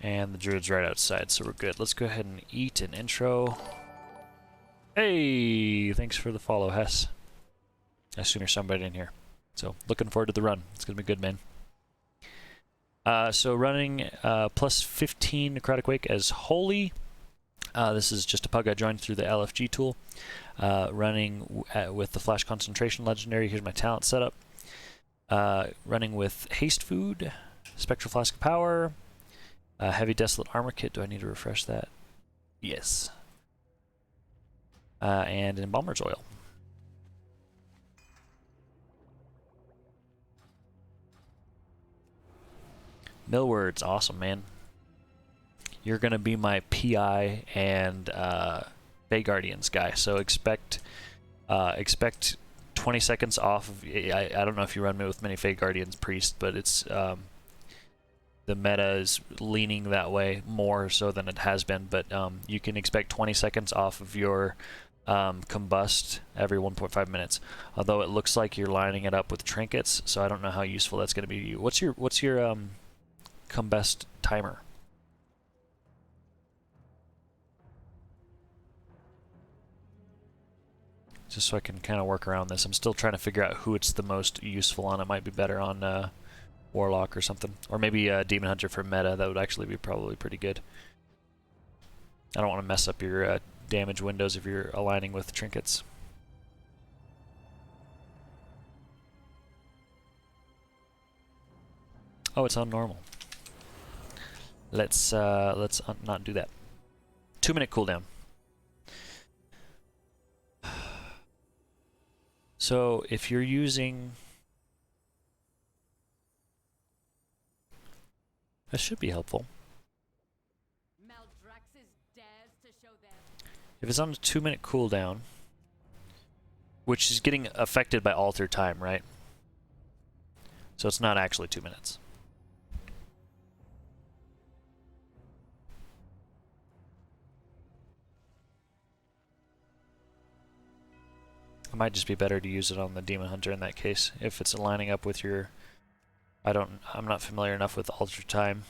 And the druid's right outside, so we're good. Let's go ahead and eat an intro. Hey, thanks for the follow, Hess. I assume there's somebody in here. So, looking forward to the run. It's going to be good, man. So running plus 15 Necrotic Wake as Holy. This is just a PUG I joined through the LFG tool. Running with the Flash Concentration Legendary. Here's my talent setup. Running with Haste Food, Spectral Flask of Power, Heavy Desolate Armor Kit. Do I need to refresh that? Yes. And Embalmer's Oil. Millward's awesome, man. You're gonna be my PI and Bay Guardians guy, so expect 20 seconds off of. I don't know if you run with many Fey Guardians Priest, but it's the meta is leaning that way more so than it has been. But you can expect 20 seconds off of your combust every 1.5 minutes. Although it looks like you're lining it up with trinkets, so I don't know how useful that's going to be to you. What's your combust timer? Just so I can kind of work around this. I'm still trying to figure out who it's the most useful on. It might be better on Warlock or something. Or maybe Demon Hunter for meta. That would actually be probably pretty good. I don't want to mess up your damage windows if you're aligning with trinkets. Oh, it's on normal. Let's not do that. 2-minute cooldown. So if you're using, that should be helpful. If it's on a 2-minute cooldown, which is getting affected by alter time, right? So it's not actually 2 minutes. It might just be better to use it on the Demon Hunter in that case, if it's lining up with your... I'm not familiar enough with alter time.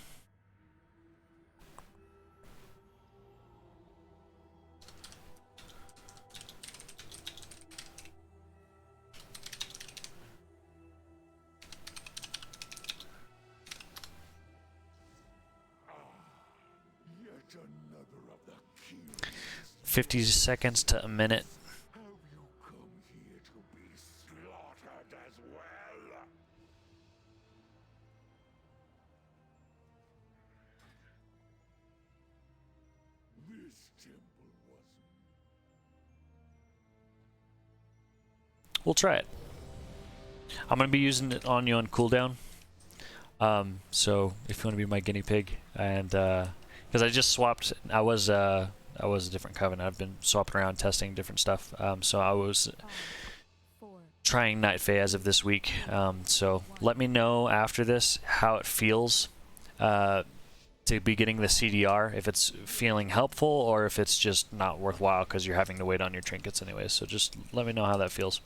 Yet another of the 50 seconds to a minute. We'll try it. I'm going to be using it on you on cooldown. So if you want to be my guinea pig, and because I just swapped, I was a different covenant. I've been swapping around, testing different stuff. So I was trying Night Fae as of this week. So let me know after this how it feels to be getting the CDR, if it's feeling helpful or if it's just not worthwhile because you're having to wait on your trinkets anyway. So just let me know how that feels.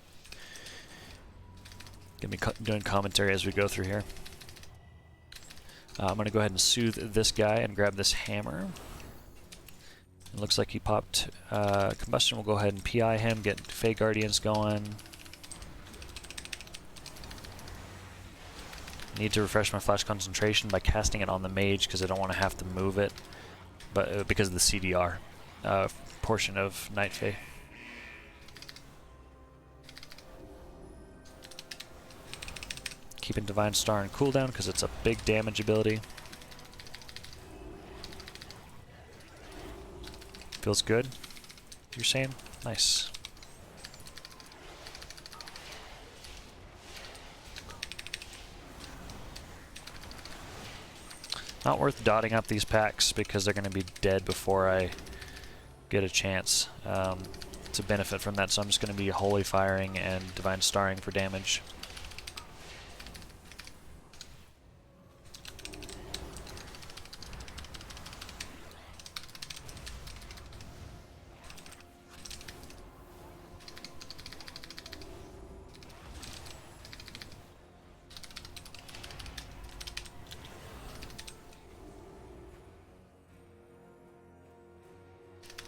Gonna be doing commentary as we go through here. I'm gonna go ahead and soothe this guy and grab this hammer. It looks like he popped combustion. We'll go ahead and PI him, get Fey Guardians going. Need to refresh my flash concentration by casting it on the mage because I don't want to have to move it, but because of the CDR portion of Night Fae. Keeping Divine Star in cooldown because it's a big damage ability. Feels good, you're saying? Nice. Not worth dotting up these packs because they're going to be dead before I get a chance to benefit from that, so I'm just going to be Holy Firing and Divine Starring for damage.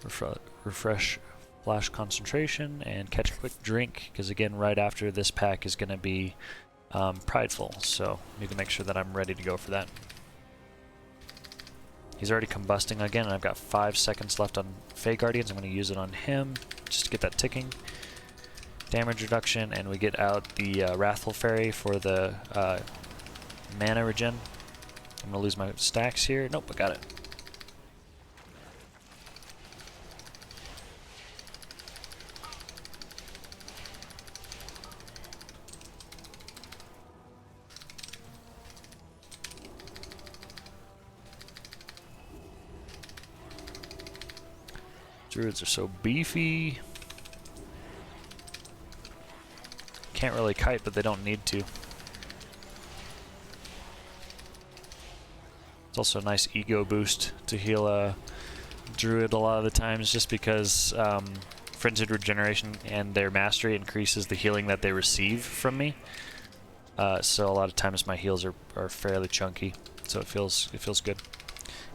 refresh flash concentration and catch a quick drink, because again, right after this pack is going to be Prideful, so need to make sure that I'm ready to go for that. He's already combusting again, and I've got 5 seconds left on Fey Guardians. I'm going to use it on him just to get that ticking. Damage reduction, and we get out the Wrathful Fairy for the mana regen. I'm going to lose my stacks here. Nope, I got it. Druids are so beefy. Can't really kite, but they don't need to. It's also a nice ego boost to heal a druid a lot of the times, just because Frenzied Regeneration and their mastery increases the healing that they receive from me. So a lot of times my heals are fairly chunky, so it feels good.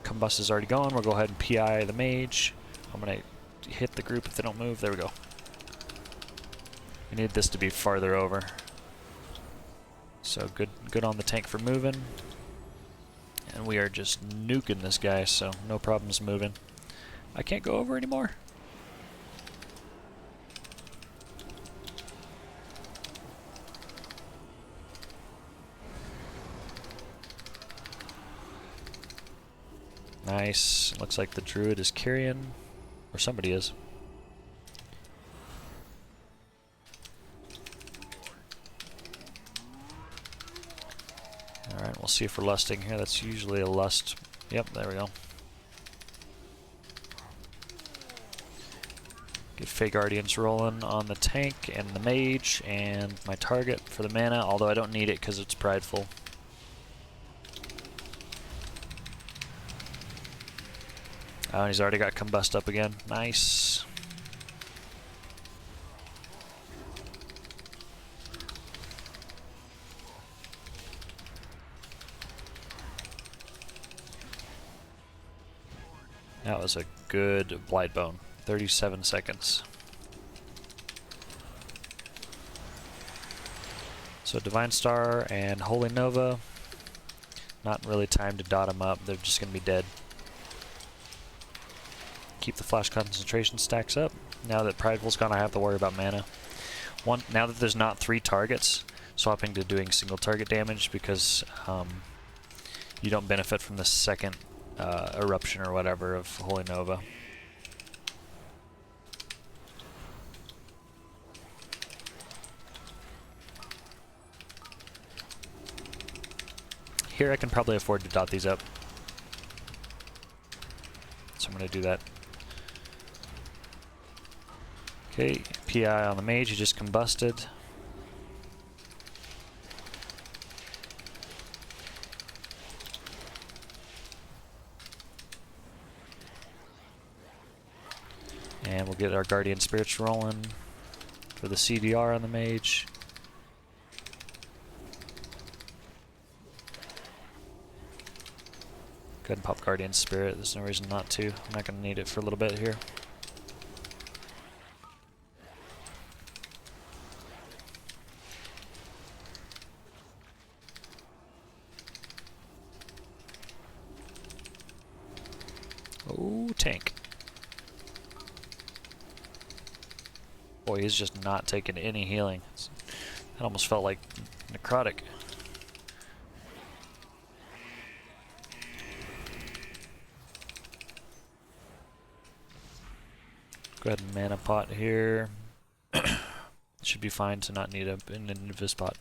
Combust is already gone. We'll go ahead and PI the mage. I'm gonna hit the group if they don't move. There we go. We need this to be farther over. So good on the tank for moving. And we are just nuking this guy, so no problems moving. I can't go over anymore. Nice. Looks like the druid is carrying, or somebody is. Alright, we'll see if we're lusting here. That's usually a lust. Yep, there we go. Get Fey Guardians rolling on the tank and the mage and my target for the mana, although I don't need it because it's Prideful. Oh, and he's already got Combust up again. Nice. That was a good Blightbone. 37 seconds. So Divine Star and Holy Nova. Not really time to dot them up. They're just going to be dead. Keep the flash concentration stacks up. Now that Prideful's gone, I have to worry about mana. Now that there's not 3 targets, swapping to doing single target damage, because you don't benefit from the second eruption or whatever of Holy Nova. Here I can probably afford to dot these up, so I'm going to do that. Okay, PI on the mage, he just combusted. And we'll get our Guardian Spirits rolling for the CDR on the mage. Go ahead and pop Guardian Spirit, there's no reason not to. I'm not going to need it for a little bit here. Oh, tank. Boy, he's just not taking any healing. That almost felt like Necrotic. Go ahead and mana pot here. Should be fine to not need an invis pot,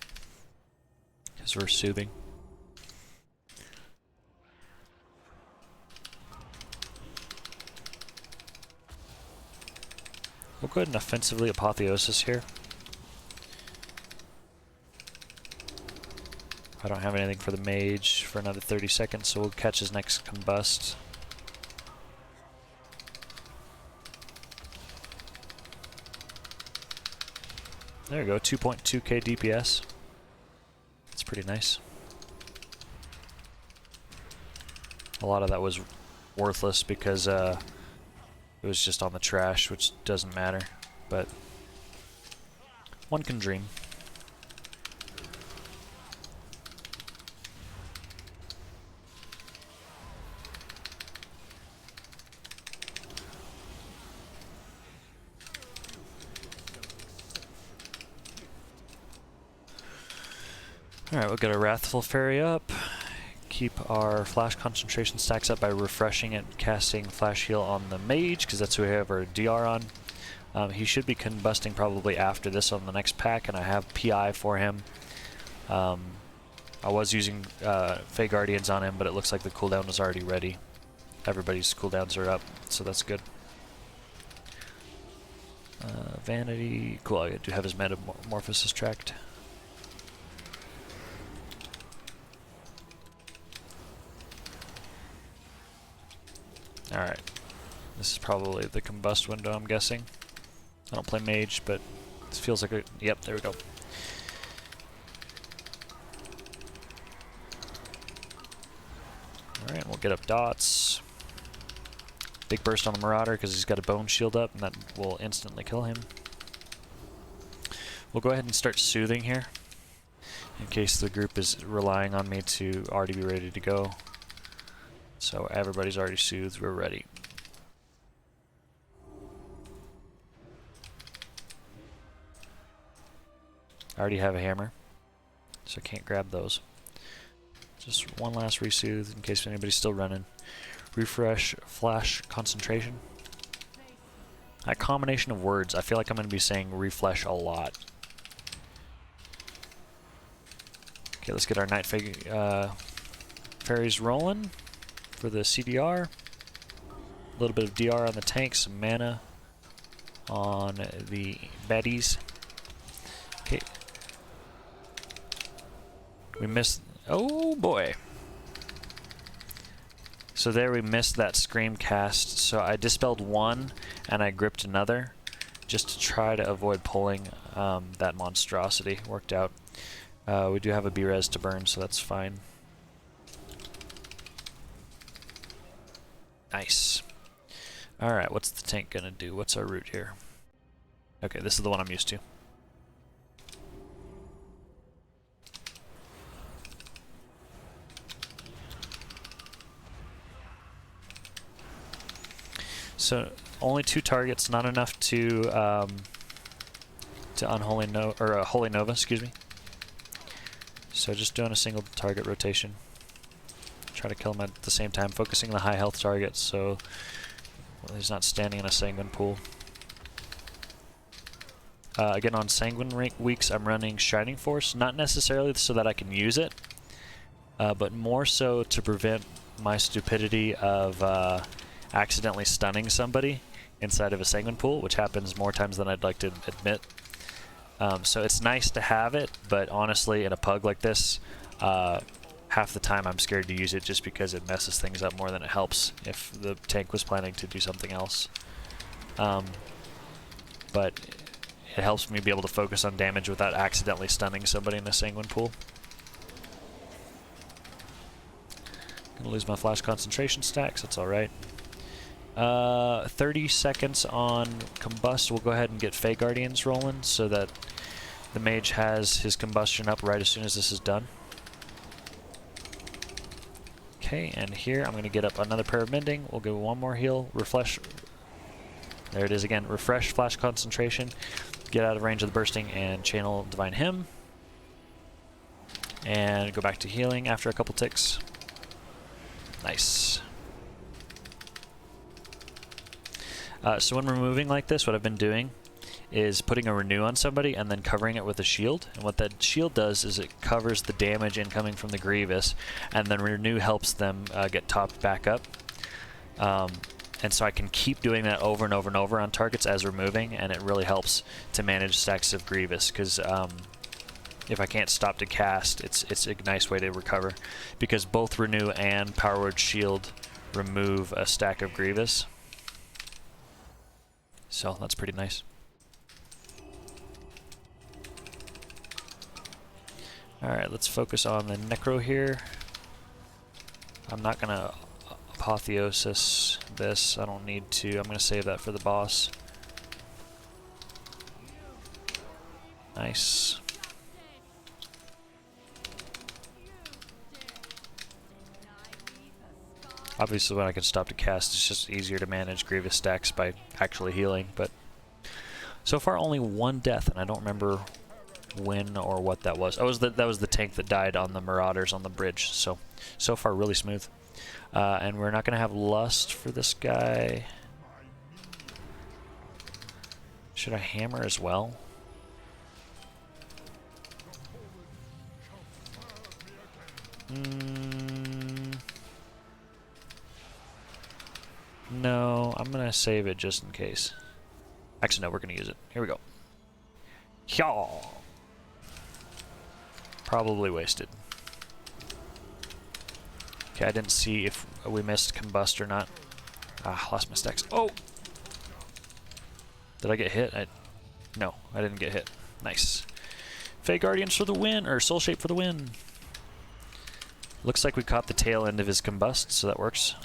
because we're soothing. We'll go ahead and offensively Apotheosis here. I don't have anything for the mage for another 30 seconds, so we'll catch his next Combust. There we go, 2.2k DPS. That's pretty nice. A lot of that was worthless because it was just on the trash, which doesn't matter, but one can dream. Alright, we'll get a Wrathful Fairy up. Keep our flash concentration stacks up by refreshing it and casting Flash Heal on the Mage, because that's who we have our DR on. He should be combusting probably after this on the next pack, and I have PI for him. I was using Fey Guardians on him, but it looks like the cooldown was already ready. Everybody's cooldowns are up, so that's good. Vanity, cool, I do have his Metamorphosis tracked. Alright, this is probably the combust window, I'm guessing. I don't play mage, but this feels like a... Yep, there we go. Alright, we'll get up dots. Big burst on the Marauder because he's got a bone shield up, and that will instantly kill him. We'll go ahead and start soothing here, in case the group is relying on me to already be ready to go. So everybody's already soothed, we're ready. I already have a hammer, so I can't grab those. Just one last resoothe in case anybody's still running. Refresh, flash, concentration. That combination of words, I feel like I'm going to be saying refresh a lot. Okay, let's get our Night Fairies rolling for the CDR. A little bit of DR on the tank, some mana on the baddies. Okay. We missed... Oh boy. So there we missed that Scream cast. So I dispelled one and I gripped another just to try to avoid pulling that monstrosity. Worked out. We do have a B-res to burn, so that's fine. Nice. Alright, what's the tank gonna do? What's our route here? Okay, this is the one I'm used to. So only 2 targets, not enough to Holy Nova, excuse me. So just doing a single target rotation. Try to kill him at the same time, focusing on the high health targets so he's not standing in a Sanguine pool. Again, on Sanguine weeks, I'm running Shining Force, not necessarily so that I can use it, but more so to prevent my stupidity of accidentally stunning somebody inside of a Sanguine pool, which happens more times than I'd like to admit. So it's nice to have it, but honestly, in a pug like this, half the time I'm scared to use it just because it messes things up more than it helps if the tank was planning to do something else. But it helps me be able to focus on damage without accidentally stunning somebody in a Sanguine pool. Gonna lose my flash concentration stacks, that's alright. 30 seconds on Combust. We'll go ahead and get Fey Guardians rolling so that the mage has his combustion up right as soon as this is done. Okay, and here I'm going to get up another pair of Mending. We'll go one more heal. Refresh. There it is again. Refresh, flash concentration. Get out of range of the bursting and channel Divine Hymn. And go back to healing after a couple ticks. Nice. So when we're moving like this, what I've been doing is putting a Renew on somebody and then covering it with a shield. And what that shield does is it covers the damage incoming from the Grevious, and then Renew helps them get topped back up. And so I can keep doing that over and over and over on targets as we're moving, and it really helps to manage stacks of Grievous, because if I can't stop to cast, it's a nice way to recover, because both Renew and Power Word Shield remove a stack of Grievous. So that's pretty nice. Alright, let's focus on the Necro here. I'm not gonna apotheosis this. I don't need to. I'm going to save that for the boss. Nice. Obviously when I can stop to cast, it's just easier to manage Grevious stacks by actually healing, but so far only one death, and I don't remember when or what that was. Oh, that was the tank that died on the Marauders on the bridge, so far really smooth. And we're not going to have Lust for this guy. Should I hammer as well? No, I'm going to save it just in case. Actually, no, we're going to use it. Here we go. Yaw! Probably wasted. Okay, I didn't see if we missed Combust or not. Ah, lost my stacks. Oh! Did I get hit? No, I didn't get hit. Nice. Fey Guardians for the win, or Soul Shape for the win. Looks like we caught the tail end of his Combust, so that works.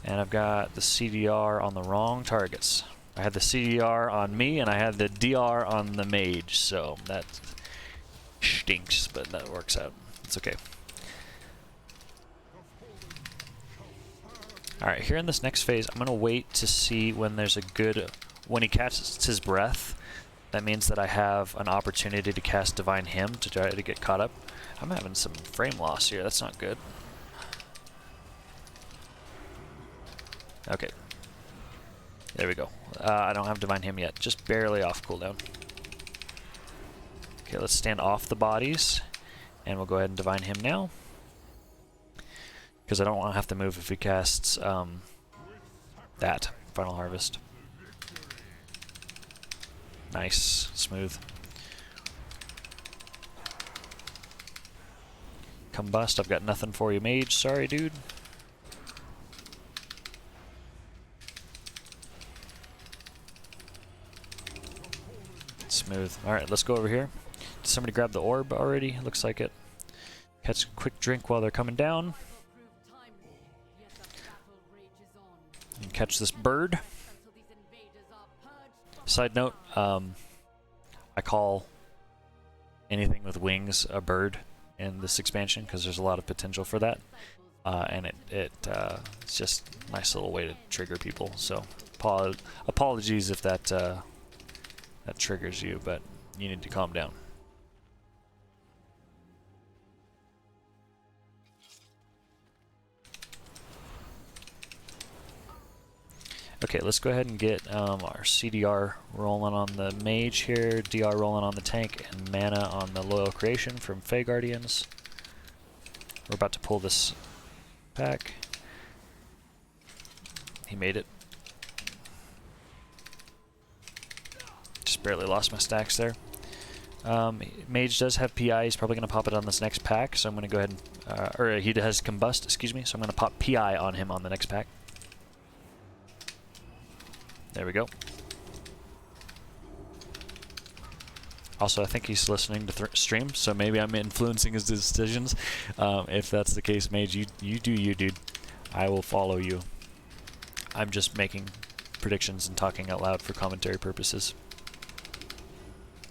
And I've got the CDR on the wrong targets. I had the CDR on me, and I had the DR on the mage, so that stinks, but that works out. It's okay. Alright, here in this next phase, I'm going to wait to see when there's a good... When he catches his breath, that means that I have an opportunity to cast Divine Hymn to try to get caught up. I'm having some frame loss here, that's not good. Okay. There we go. I don't have Divine Hymn yet, just barely off cooldown. Okay, let's stand off the bodies, and we'll go ahead and Divine Hymn now. Because I don't want to have to move if he casts that Final Harvest. Nice, smooth. Combust, I've got nothing for you, mage. Sorry, dude. Smooth. Alright, let's go over here. Did somebody grab the orb already? Looks like it. Catch a quick drink while they're coming down. And catch this bird. Side note, I call anything with wings a bird in this expansion because there's a lot of potential for that. And it's just a nice little way to trigger people. So apologies if that that triggers you, but you need to calm down. Okay, let's go ahead and get our CDR rolling on the mage here, DR rolling on the tank, and mana on the Loyal Creation from Fey Guardians. We're about to pull this pack. He made it. Just barely lost my stacks there. Mage does have PI, he's probably going to pop it on this next pack, so I'm going to go ahead and, or he has Combust, excuse me, so I'm going to pop PI on him on the next pack. There we go. Also, I think he's listening to stream, so maybe I'm influencing his decisions. If that's the case, Mage, you do you, dude. I will follow you. I'm just making predictions and talking out loud for commentary purposes.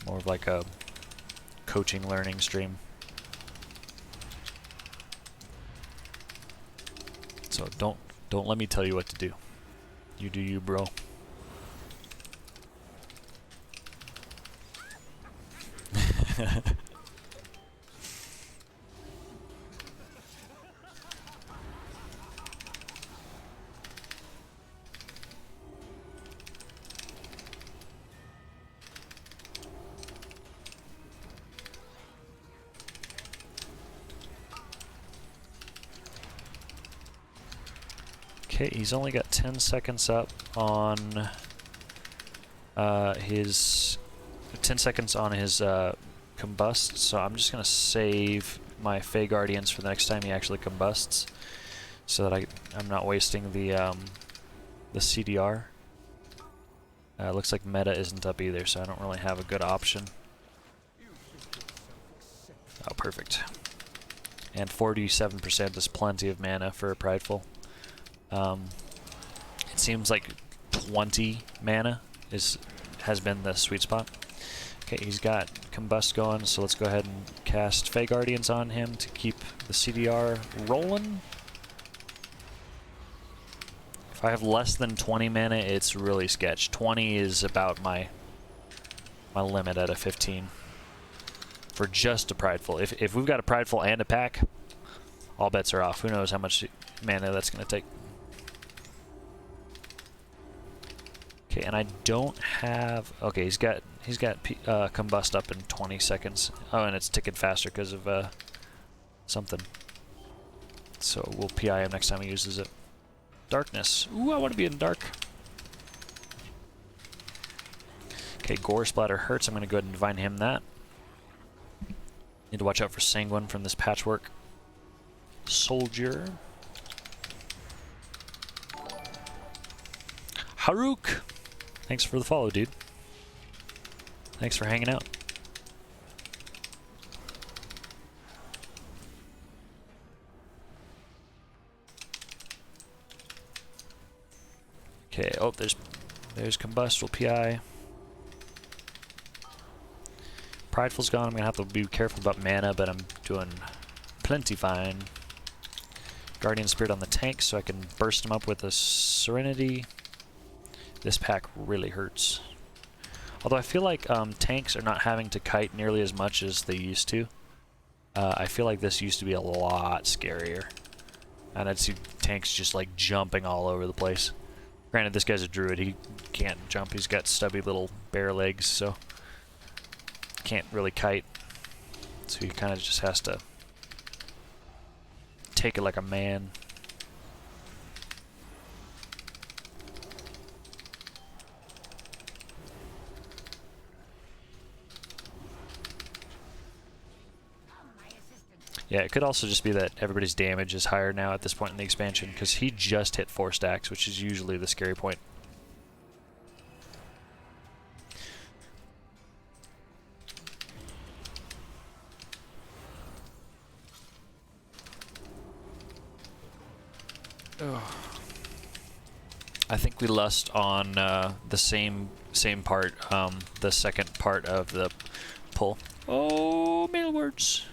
More of like a coaching, learning stream. So don't let me tell you what to do. You do you, bro. Okay, he's only got 10 seconds up on his 10 seconds on his Combust, so I'm just gonna save my Fey Guardians for the next time he actually combusts, so that I'm not wasting the CDR. Looks like meta isn't up either, so I don't really have a good option. Oh, perfect. And 47% is plenty of mana for a Prideful. It seems like 20 mana has been the sweet spot. Okay, he's got Combust going, so let's go ahead and cast Fey Guardians on him to keep the CDR rolling. If I have less than 20 mana, it's really sketch. 20 is about my limit at a 15 for just a Prideful. If we've got a Prideful and a pack, all bets are off. Who knows how much mana that's going to take. Okay, and I don't have... Okay, he's got Combust up in 20 seconds. Oh, and it's ticking faster because of something. So we'll PI him next time he uses it. Darkness. Ooh, I want to be in dark. Okay, Gore Splatter hurts. I'm going to go ahead and Divine him that. Need to watch out for Sanguine from this Patchwork Soldier. Haruk! Thanks for the follow, dude. Thanks for hanging out. Okay, oh, there's Combust, we'll PI. Prideful's gone, I'm gonna have to be careful about mana, but I'm doing plenty fine. Guardian Spirit on the tank so I can burst him up with a Serenity. This pack really hurts. Although I feel like tanks are not having to kite nearly as much as they used to. I feel like this used to be a lot scarier. And I'd see tanks just like jumping all over the place. Granted, this guy's a druid, he can't jump, he's got stubby little bare legs, so can't really kite. So he kind of just has to take it like a man. Yeah, it could also just be that everybody's damage is higher now at this point in the expansion, because he just hit 4 stacks, which is usually the scary point. Oh. I think we lust on the same part, the second part of the pull. Oh, mail words.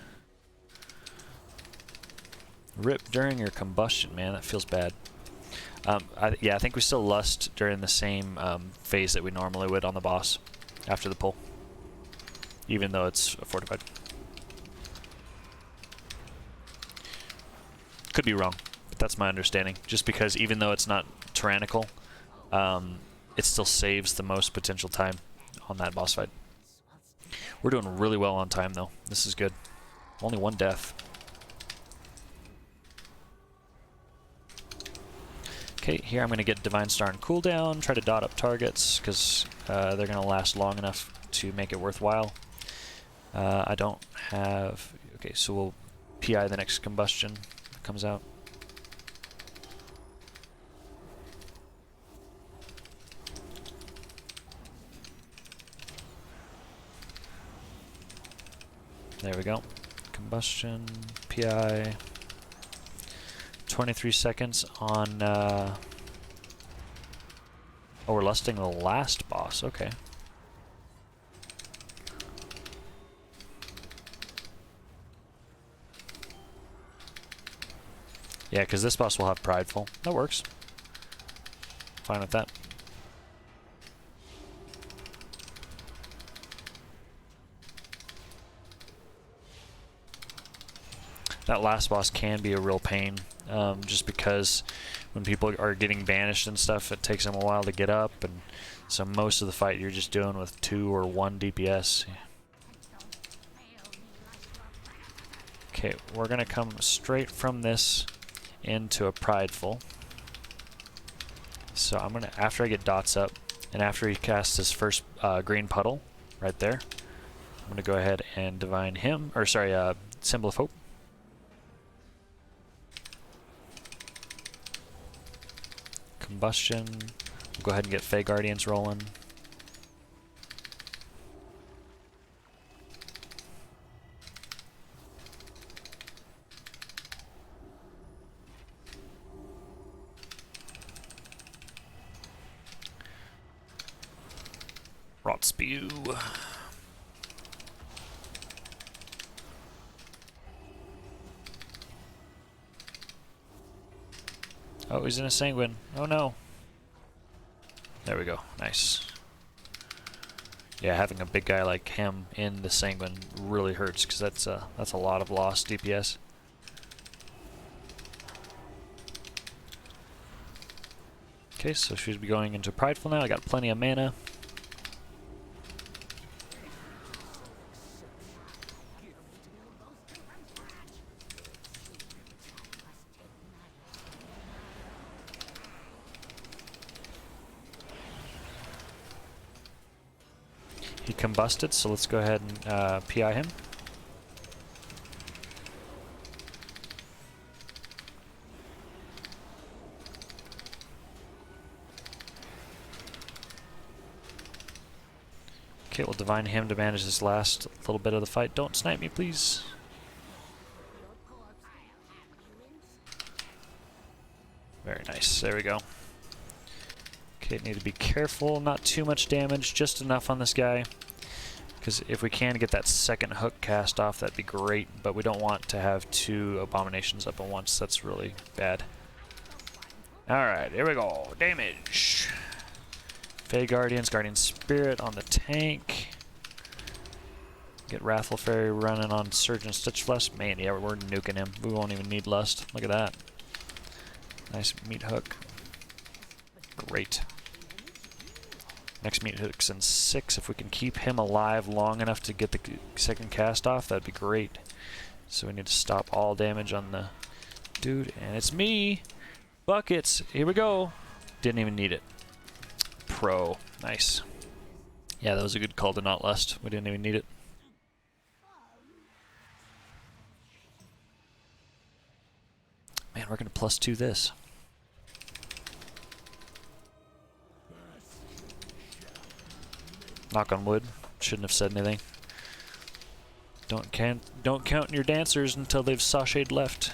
Rip during your combustion, man. That feels bad. Yeah, I think we still lust during the same phase that we normally would on the boss after the pull, even though it's fortified. Could be wrong, but that's my understanding. Just because even though it's not tyrannical, it still saves the most potential time on that boss fight. We're doing really well on time, though. This is good. Only 1 death. Okay, here I'm going to get Divine Star and cooldown, try to dot up targets, because they're going to last long enough to make it worthwhile. I don't have... Okay, so we'll PI the next combustion that comes out. There we go. Combustion, PI... 23 seconds on, oh, we're lusting the last boss, okay. Yeah, because this boss will have Prideful. That works. Fine with that. That last boss can be a real pain. Just because when people are getting banished and stuff, it takes them a while to get up, and so most of the fight you're just doing with 2 or 1 DPS. Okay, we're gonna come straight from this into a Prideful. So I'm gonna, after I get dots up, and after he casts his first green puddle, right there, I'm gonna go ahead and divine him, or sorry, Symbol of Hope. Combustion. We'll go ahead and get Fey Guardians rolling. Rot Spew. Oh, he's in a Sanguine. Oh no. There we go. Nice. Yeah, having a big guy like him in the Sanguine really hurts because that's a lot of lost DPS. Okay, so she'd be going into Prideful now. I got plenty of mana. He combusted, so let's go ahead and PI him. Okay, we'll divine him to manage this last little bit of the fight. Don't snipe me, please. Very nice. There we go. Okay, need to be careful. Not too much damage, just enough on this guy. Because if we can get that second hook cast off, that'd be great. But we don't want to have two abominations up at once. That's really bad. Alright, here we go. Damage. Fey Guardians, Guardian Spirit on the tank. Get Wrathful Fairy running on Surgeon Stitchflesh. Man, yeah, we're nuking him. We won't even need Lust. Look at that. Nice meat hook. Great. Next meat hook's in 6. If we can keep him alive long enough to get the second cast off, that'd be great. So we need to stop all damage on the dude. And it's me! Buckets! Here we go! Didn't even need it. Pro. Nice. Yeah, that was a good call to not lust. We didn't even need it. Man, we're gonna +2 this. Knock on wood. Shouldn't have said anything. Don't count your dancers until they've sashayed left.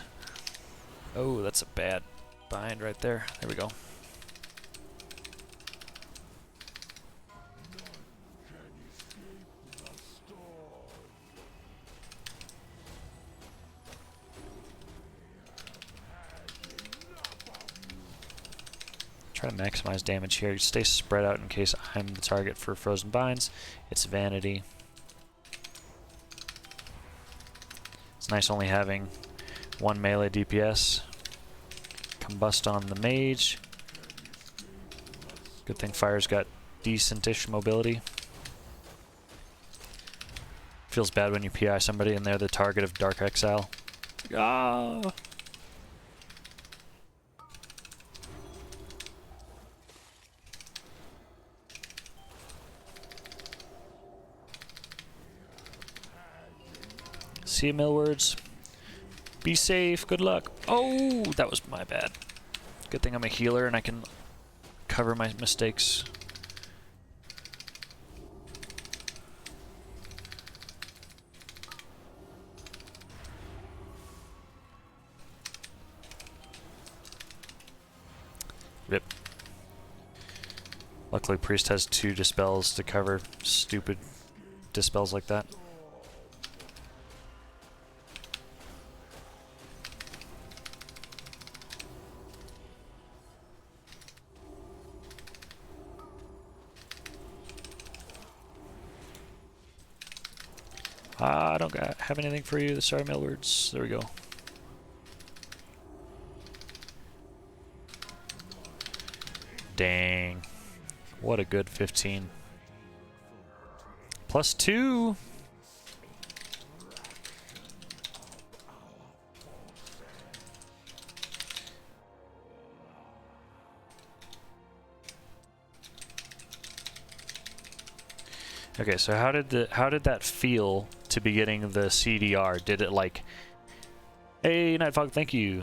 Oh, that's a bad bind right there. There we go. Try to maximize damage here. Stay spread out in case I'm the target for Frozen Binds. It's Vanity. It's nice only having one melee DPS. Combust on the mage. Good thing Fire's got decent-ish mobility. Feels bad when you PI somebody and they're the target of Dark Exile. Ah! See you, Millwards. Be safe. Good luck. Oh, that was my bad. Good thing I'm a healer and I can cover my mistakes. Rip. Luckily, Priest has 2 dispels to cover stupid dispels like that. I don't have anything for you. Sorry, Millwards. There we go. Dang. What a good 15. +2. Okay, so how did that feel to be getting the CDR? Did it like, hey Nightfog, thank you.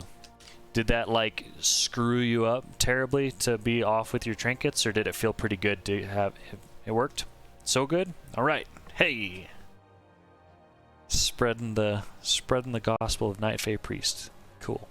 Did that like screw you up terribly to be off with your trinkets, or did it feel pretty good to have it worked? So good? All right. Hey. Spreading the gospel of Night Fae Priest. Cool.